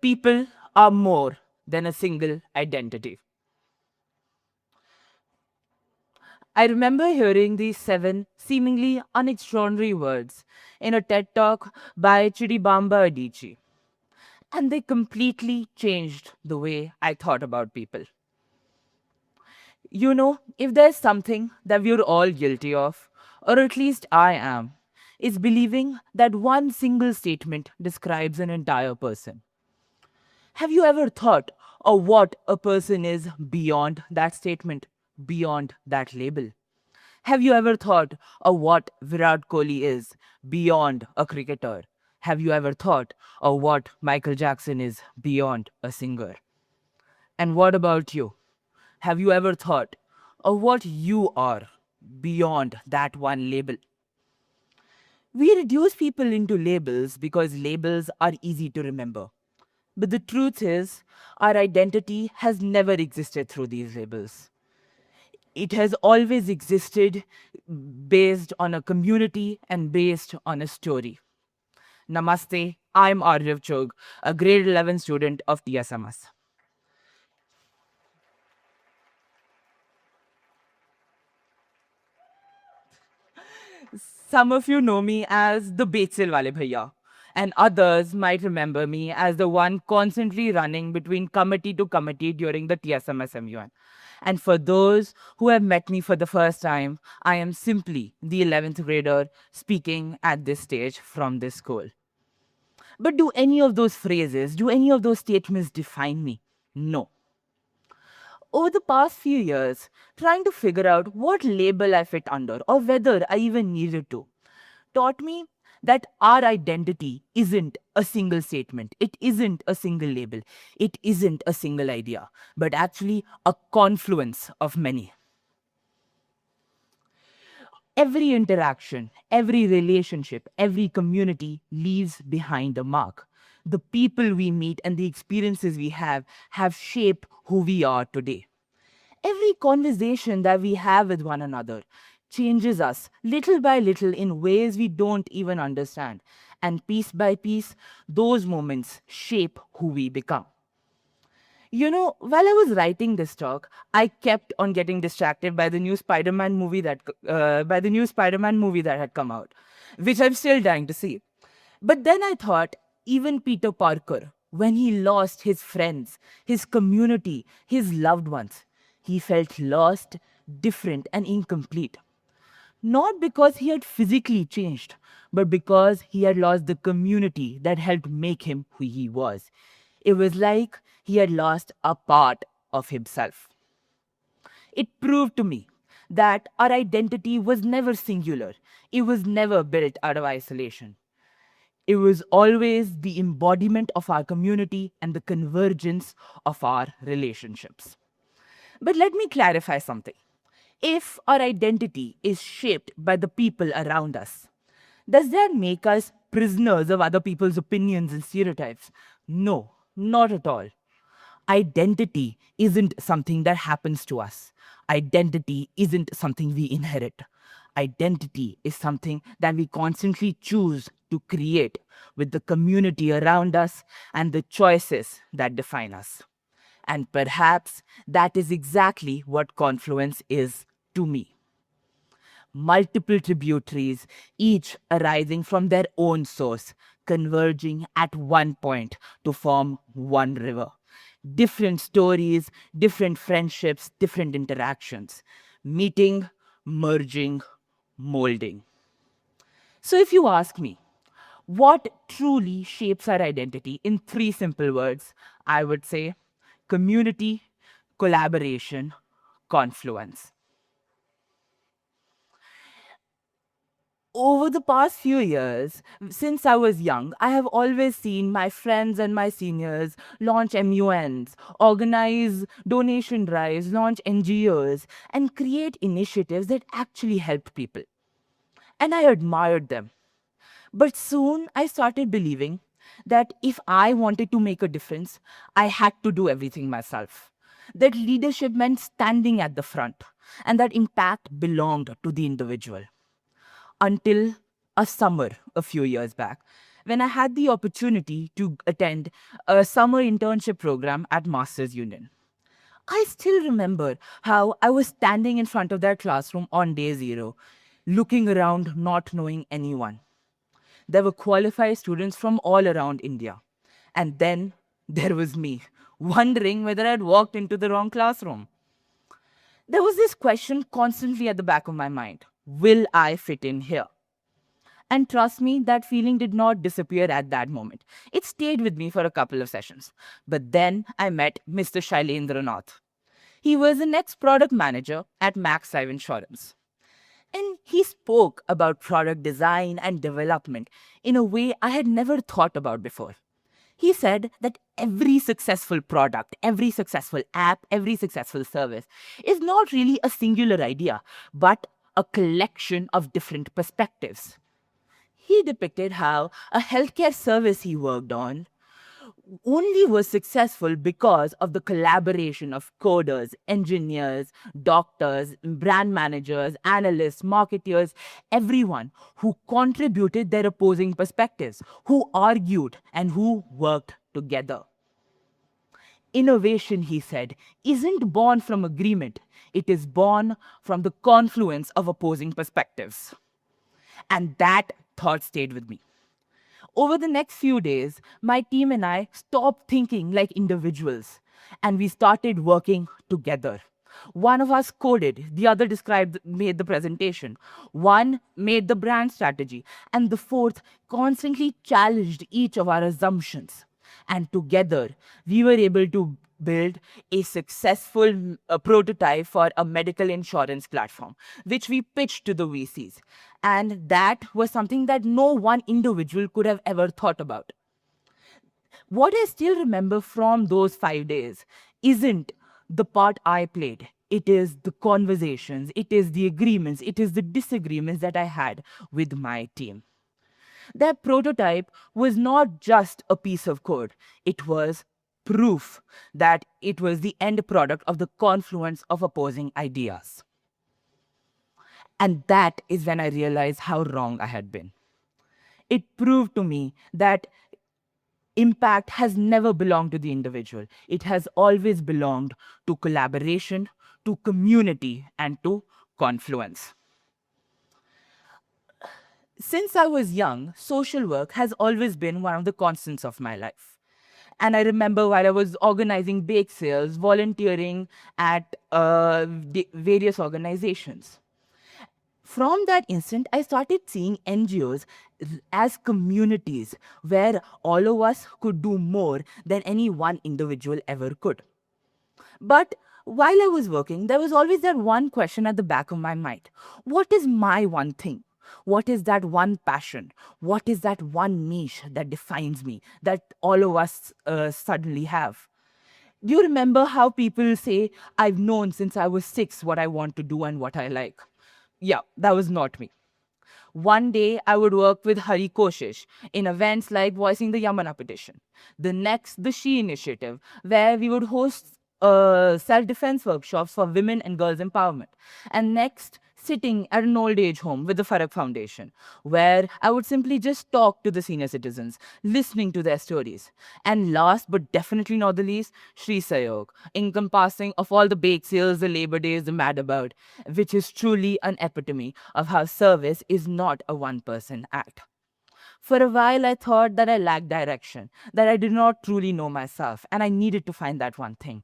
people are more than a single identity. I remember hearing these 7 seemingly unextraordinary words in a TED talk by Chidibamba Adichie, and they completely changed the way I thought about people. You know, if there's something that we're all guilty of, or at least I am, is believing that one single statement describes an entire person. Have you ever thought of what a person is beyond that statement, beyond that label? Have you ever thought of what Virat Kohli is beyond a cricketer? Have you ever thought of what Michael Jackson is beyond a singer? And what about you? Have you ever thought of what you are beyond that one label? We reduce people into labels because labels are easy to remember. But the truth is, our identity has never existed through these labels. It has always existed based on a community and based on a story. Namaste, I'm Aryav Chog, a grade 11 student of TSMS. Some of you know me as the Betsil Wale Bhaiya, and others might remember me as the one constantly running between committee to committee during the TSMS MUN. And for those who have met me for the first time, I am simply the 11th grader speaking at this stage from this school. But do any of those phrases, do any of those statements define me? No. Over the past few years, trying to figure out what label I fit under or whether I even needed to, taught me that our identity isn't a single statement, it isn't a single label, it isn't a single idea, but actually a confluence of many. Every interaction, every relationship, every community leaves behind a mark. The people we meet and the experiences we have shaped who we are today. Every conversation that we have with one another changes us little by little in ways we don't even understand. And piece by piece, those moments shape who we become. You know, while I was writing this talk, I kept on getting distracted by the new Spider-Man movie that had come out, which I'm still dying to see. But then I thought, even Peter Parker, when he lost his friends, his community, his loved ones, he felt lost, different, and incomplete. Not because he had physically changed, but because he had lost the community that helped make him who he was. It was like he had lost a part of himself. It proved to me that our identity was never singular, it was never built out of isolation. It was always the embodiment of our community and the convergence of our relationships. But let me clarify something. If our identity is shaped by the people around us, does that make us prisoners of other people's opinions and stereotypes? No, not at all. Identity isn't something that happens to us. Identity isn't something we inherit. Identity is something that we constantly choose to create with the community around us and the choices that define us. And perhaps that is exactly what confluence is to me. Multiple tributaries, each arising from their own source, converging at one point to form one river. Different stories, different friendships, different interactions, meeting, merging, molding. So, if you ask me, what truly shapes our identity in 3 simple words, I would say community, collaboration, confluence. Over the past few years, since I was young, I have always seen my friends and my seniors launch MUNs, organize donation drives, launch NGOs, and create initiatives that actually help people. And I admired them. But soon I started believing that if I wanted to make a difference, I had to do everything myself. That leadership meant standing at the front, and that impact belonged to the individual. Until a summer a few years back when I had the opportunity to attend a summer internship program at Masters Union. I still remember how I was standing in front of that classroom on day zero, looking around, not knowing anyone. There were qualified students from all around India. And then there was me, wondering whether I'd walked into the wrong classroom. There was this question constantly at the back of my mind: will I fit in here? And trust me, that feeling did not disappear at that moment. It stayed with me for a couple of sessions. But then I met Mr. Shailendra Nath. He was the next product manager at Max Life Insurance. And he spoke about product design and development in a way I had never thought about before. He said that every successful product, every successful app, every successful service is not really a singular idea, but a collection of different perspectives. He depicted how a healthcare service he worked on only was successful because of the collaboration of coders, engineers, doctors, brand managers, analysts, marketeers, everyone who contributed their opposing perspectives, who argued, and who worked together. Innovation, he said, isn't born from agreement, it is born from the confluence of opposing perspectives. And that thought stayed with me. Over the next few days, my team and I stopped thinking like individuals and we started working together. One of us coded, the other made the presentation, one made the brand strategy, and the fourth constantly challenged each of our assumptions. And together, we were able to build a successful prototype for a medical insurance platform, which we pitched to the VCs. And that was something that no one individual could have ever thought about. What I still remember from those 5 days isn't the part I played. It is the conversations, it is the agreements, it is the disagreements that I had with my team. That prototype was not just a piece of code, it was proof that it was the end product of the confluence of opposing ideas. And that is when I realized how wrong I had been. It proved to me that impact has never belonged to the individual. It has always belonged to collaboration, to community, and to confluence. Since I was young, social work has always been one of the constants of my life. And I remember while I was organizing bake sales, volunteering at various organizations. From that instant, I started seeing NGOs as communities where all of us could do more than any one individual ever could. But while I was working, there was always that one question at the back of my mind: what is my one thing? What is that one passion? What is that one niche that defines me, that all of us suddenly have? Do you remember how people say, I've known since I was 6 what I want to do and what I like? Yeah, that was not me. One day, I would work with Hari Koshish in events like Voicing the Yamuna Petition. The next, the She Initiative, where we would host self-defense workshops for women and girls empowerment. And next, sitting at an old age home with the Farak Foundation, where I would simply just talk to the senior citizens, listening to their stories. And last but definitely not the least, Shri Sayog, encompassing of all the bake sales, the Labor Days, the Mad About, which is truly an epitome of how service is not a one-person act. For a while, I thought that I lacked direction, that I did not truly know myself, and I needed to find that one thing.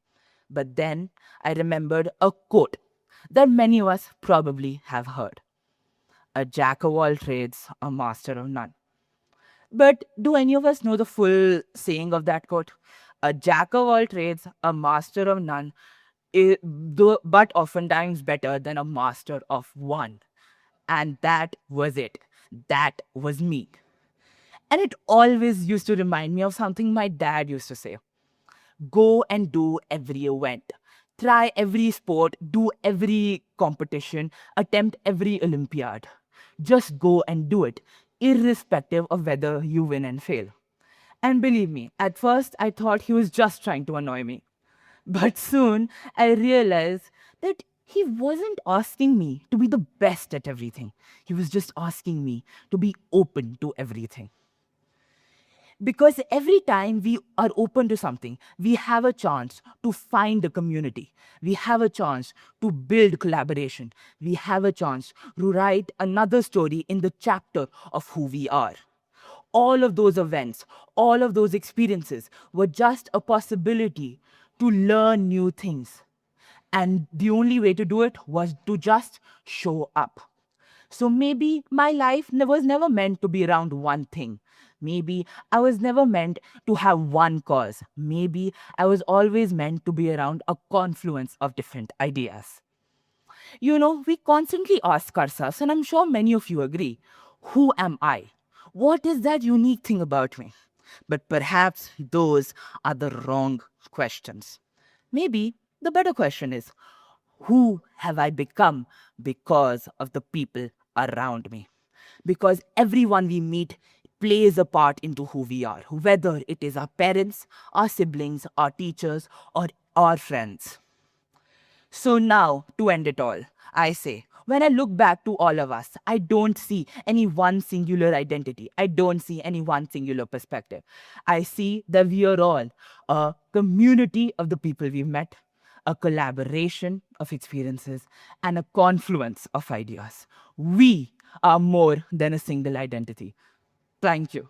But then I remembered a quote that many of us probably have heard: a jack of all trades, a master of none. But do any of us know the full saying of that quote? A jack of all trades, a master of none, but oftentimes better than a master of one. And that was it. That was me. And it always used to remind me of something my dad used to say: go and do every event. Try every sport, do every competition, attempt every Olympiad. Just go and do it, irrespective of whether you win and fail. And believe me, at first I thought he was just trying to annoy me. But soon I realized that He wasn't asking me to be the best at everything. He was just asking me to be open to everything. Because every time we are open to something, we have a chance to find a community. We have a chance to build collaboration. We have a chance to write another story in the chapter of who we are. All of those events, all of those experiences were just a possibility to learn new things. And the only way to do it was to just show up. So maybe my life was never meant to be around one thing. Maybe I was never meant to have one cause. Maybe I was always meant to be around a confluence of different ideas. You know, we constantly ask ourselves, and I'm sure many of you agree, who am I? What is that unique thing about me? But perhaps those are the wrong questions. Maybe the better question is, who have I become because of the people around me? Because everyone we meet plays a part into who we are, whether it is our parents, our siblings, our teachers, or our friends. So now, to end it all, I say, when I look back to all of us, I don't see any one singular identity. I don't see any one singular perspective. I see that we are all a community of the people we've met, a collaboration of experiences, and a confluence of ideas. We are more than a single identity. Thank you.